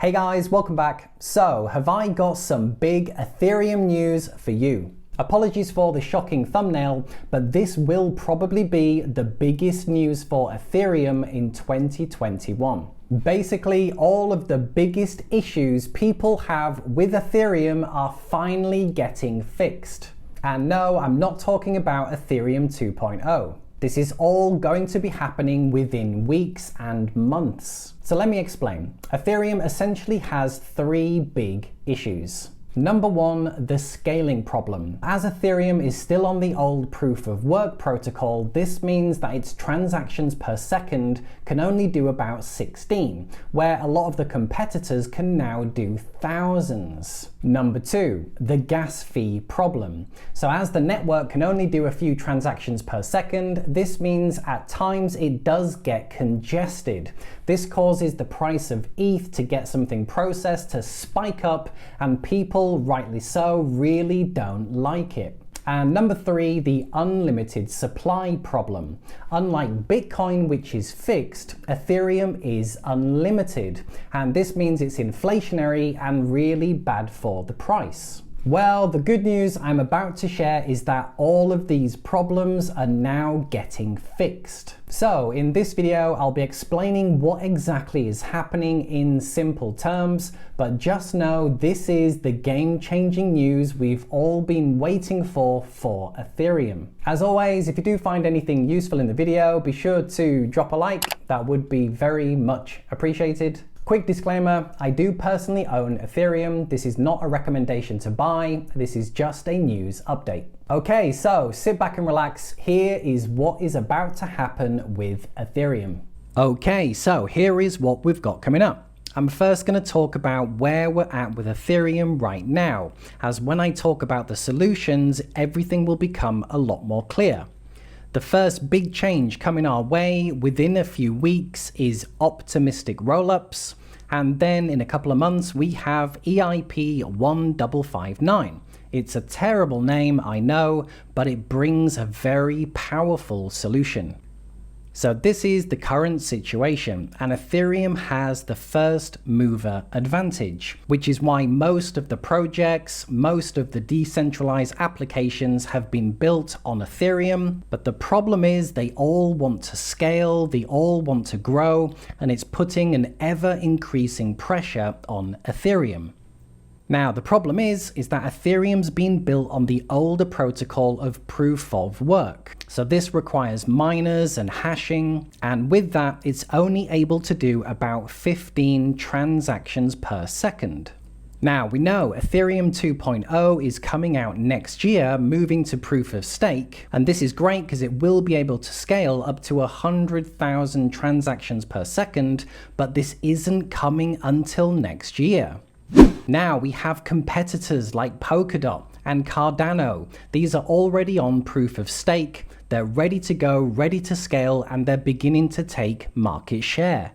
Hey guys, welcome back. So, have I got some big Ethereum news for you? Apologies for the shocking thumbnail, but this will probably be the biggest news for Ethereum in 2021. Basically, all of the biggest issues people have with Ethereum are finally getting fixed. And no, I'm not talking about Ethereum 2.0. This is all going to be happening within weeks and months. So let me explain. Ethereum essentially has three big issues. Number one, the scaling problem. As Ethereum is still on the old proof of work protocol, this means that its transactions per second can only do about 16, where a lot of the competitors can now do thousands. Number two, the gas fee problem. So as the network can only do a few transactions per second, this means at times it does get congested. This causes the price of ETH to get something processed to spike up, and people, rightly so, really don't like it. And number three, the unlimited supply problem. Unlike Bitcoin, which is fixed, Ethereum is unlimited. And this means it's inflationary and really bad for the price. Well, the good news I'm about to share is that all of these problems are now getting fixed. So in this video, I'll be explaining what exactly is happening in simple terms, but just know this is the game-changing news we've all been waiting for Ethereum. As always, if you do find anything useful in the video, be sure to drop a like. That would be very much appreciated. Quick disclaimer, I do personally own Ethereum. This is not a recommendation to buy. This is just a news update. Okay, so sit back and relax. Here is what is about to happen with Ethereum. Okay, so here is what we've got coming up. I'm first going to talk about where we're at with Ethereum right now, as when I talk about the solutions, everything will become a lot more clear. The first big change coming our way within a few weeks is optimistic rollups, and then in a couple of months we have EIP 1559. It's a terrible name, I know, but it brings a very powerful solution. So this is the current situation, and Ethereum has the first mover advantage, which is why most of the projects, most of the decentralized applications have been built on Ethereum. But the problem is they all want to scale, they all want to grow, and it's putting an ever-increasing pressure on Ethereum. Now, the problem is that Ethereum's been built on the older protocol of proof of work. So this requires miners and hashing, and with that, it's only able to do about 15 transactions per second. Now, we know Ethereum 2.0 is coming out next year, moving to proof of stake, and this is great because it will be able to scale up to 100,000 transactions per second, but this isn't coming until next year. Now we have competitors like Polkadot and Cardano. These are already on proof of stake. They're ready to go, ready to scale, and they're beginning to take market share.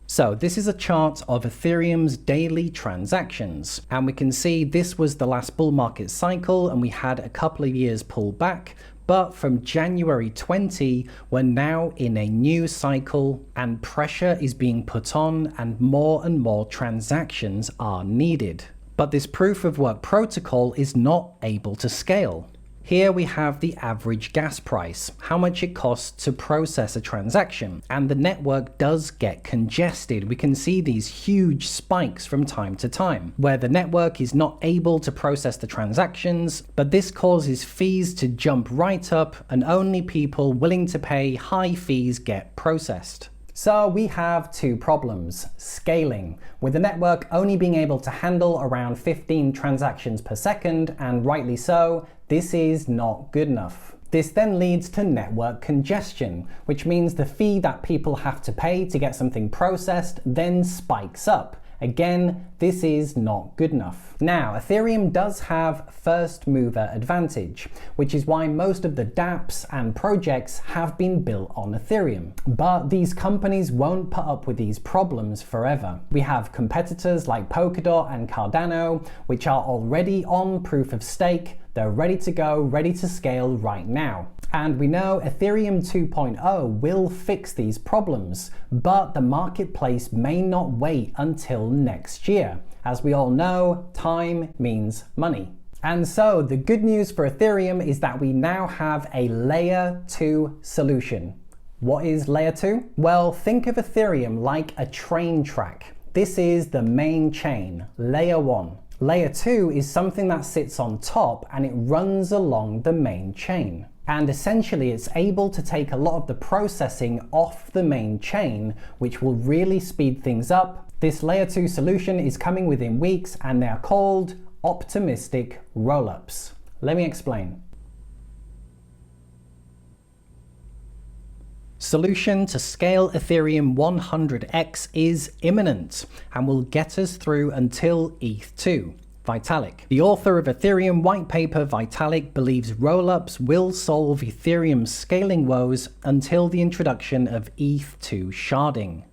So this is a chart of Ethereum's daily transactions, and we can see this was the last bull market cycle and we had a couple of years pull back. But from January 20, we're now in a new cycle and pressure is being put on and more transactions are needed. But this proof of work protocol is not able to scale. Here we have the average gas price, how much it costs to process a transaction, and the network does get congested. We can see these huge spikes from time to time, where the network is not able to process the transactions, but this causes fees to jump right up, and only people willing to pay high fees get processed. So we have two problems. Scaling, with the network only being able to handle around 15 transactions per second, and rightly so, this is not good enough. This then leads to network congestion, which means the fee that people have to pay to get something processed then spikes up. Again, this is not good enough. Now, Ethereum does have first mover advantage, which is why most of the dApps and projects have been built on Ethereum. But these companies won't put up with these problems forever. We have competitors like Polkadot and Cardano, which are already on proof of stake. They're ready to go, ready to scale right now. And we know Ethereum 2.0 will fix these problems, but the marketplace may not wait until next year. As we all know, time means money. And so the good news for Ethereum is that we now have a layer 2 solution. What is layer 2? Well, think of Ethereum like a train track. This is the main chain, layer 1. Layer 2 is something that sits on top and it runs along the main chain. And essentially it's able to take a lot of the processing off the main chain, which will really speed things up. This layer 2 solution is coming within weeks and they're called optimistic rollups. Let me explain. Solution to scale Ethereum 100x is imminent and will get us through until ETH2. Vitalik. The author of Ethereum white paper, Vitalik, believes rollups will solve Ethereum's scaling woes until the introduction of ETH2 sharding.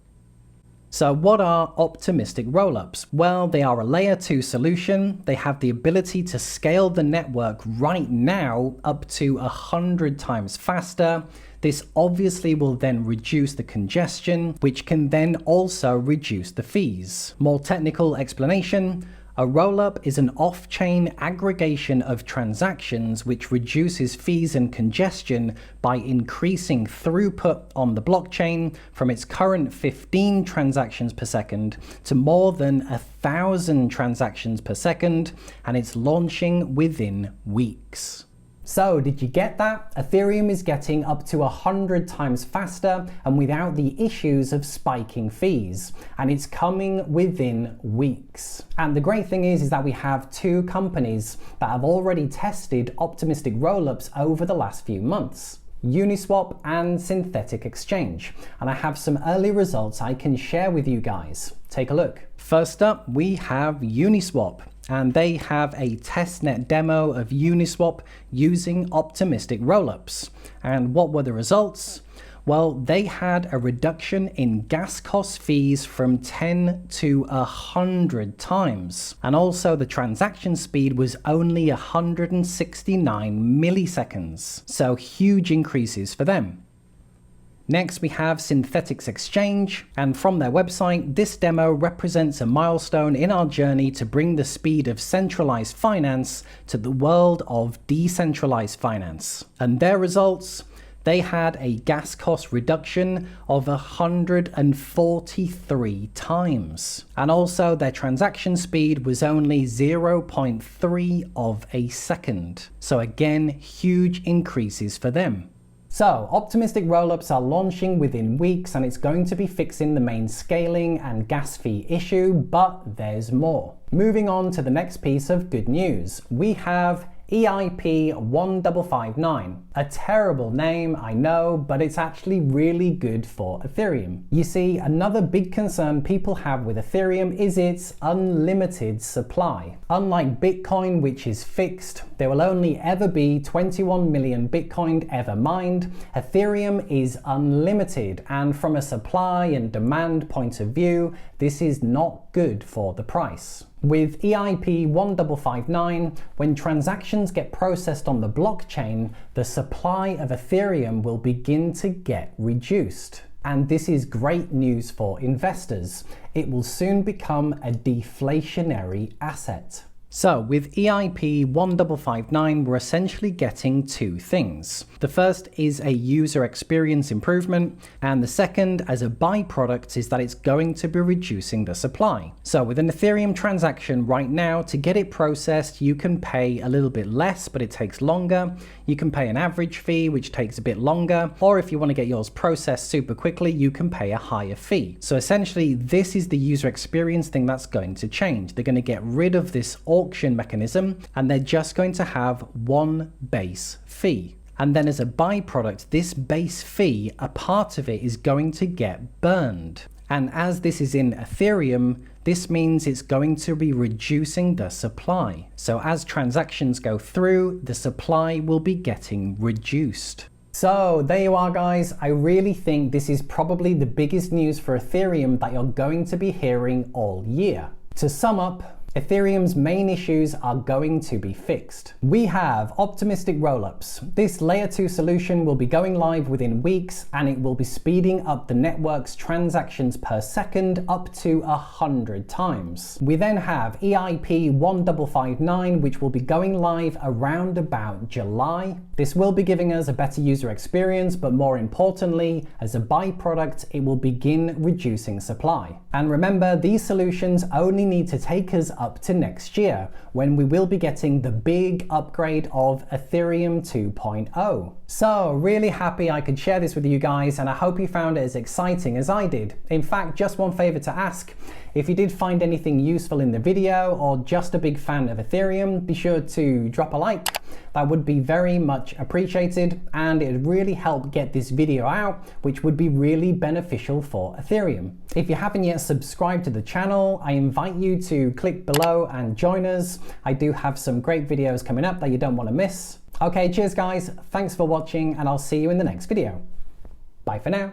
So what are optimistic rollups? Well, they are a layer 2 solution. They have the ability to scale the network right now up to 100 times faster. This obviously will then reduce the congestion, which can then also reduce the fees. More technical explanation. A rollup is an off-chain aggregation of transactions which reduces fees and congestion by increasing throughput on the blockchain from its current 15 transactions per second to more than 1,000 transactions per second, and it's launching within weeks. So did you get that? Ethereum is getting up to 100 times faster and without the issues of spiking fees. And it's coming within weeks. And the great thing is that we have two companies that have already tested optimistic rollups over the last few months. Uniswap and Synthetic Exchange. And I have some early results I can share with you guys. Take a look. First up, we have Uniswap. And they have a testnet demo of Uniswap using optimistic rollups. And what were the results? Well, they had a reduction in gas cost fees from 10 to 100 times. And also the transaction speed was only 169 milliseconds. So huge increases for them. Next, we have Synthetic Exchange, and from their website, this demo represents a milestone in our journey to bring the speed of centralized finance to the world of decentralized finance. And their results? They had a gas cost reduction of 143 times. And also their transaction speed was only 0.3 of a second. So again, huge increases for them. So, optimistic rollups are launching within weeks and it's going to be fixing the main scaling and gas fee issue, but there's more. Moving on to the next piece of good news. We have EIP 1559. A terrible name, I know, but it's actually really good for Ethereum. You see, another big concern people have with Ethereum is its unlimited supply. Unlike Bitcoin, which is fixed, there will only ever be 21 million Bitcoin ever mined. Ethereum is unlimited, and from a supply and demand point of view, this is not good for the price. With EIP 1559, when transactions get processed on the blockchain, the supply of Ethereum will begin to get reduced. And this is great news for investors. It will soon become a deflationary asset. So with EIP 1559, we're essentially getting two things. The first is a user experience improvement, and the second, as a byproduct, is that it's going to be reducing the supply. So with an Ethereum transaction right now, to get it processed, you can pay a little bit less, but it takes longer. You can pay an average fee, which takes a bit longer, or if you want to get yours processed super quickly, you can pay a higher fee. So essentially, this is the user experience thing that's going to change. They're going to get rid of this auction mechanism, and they're just going to have one base fee. And then as a byproduct, this base fee, a part of it is going to get burned. And as this is in Ethereum, this means it's going to be reducing the supply. So as transactions go through, the supply will be getting reduced. So there you are, guys. I really think this is probably the biggest news for Ethereum that you're going to be hearing all year. To sum up, Ethereum's main issues are going to be fixed. We have optimistic rollups. This layer 2 solution will be going live within weeks, and it will be speeding up the network's transactions per second up to 100 times. We then have EIP 1559, which will be going live around about July. This will be giving us a better user experience, but more importantly, as a byproduct, it will begin reducing supply. And remember, these solutions only need to take us up to next year, when we will be getting the big upgrade of Ethereum 2.0. So really happy I could share this with you guys, and I hope you found it as exciting as I did. In fact, just one favor to ask: if you did find anything useful in the video, or just a big fan of Ethereum, be sure to drop a like. That would be very much appreciated, and it would really help get this video out, which would be really beneficial for Ethereum. If you haven't yet subscribed to the channel, I invite you to click below and join us. I do have some great videos coming up that you don't want to miss. Okay, cheers guys, thanks for watching, and I'll see you in the next video. Bye for now.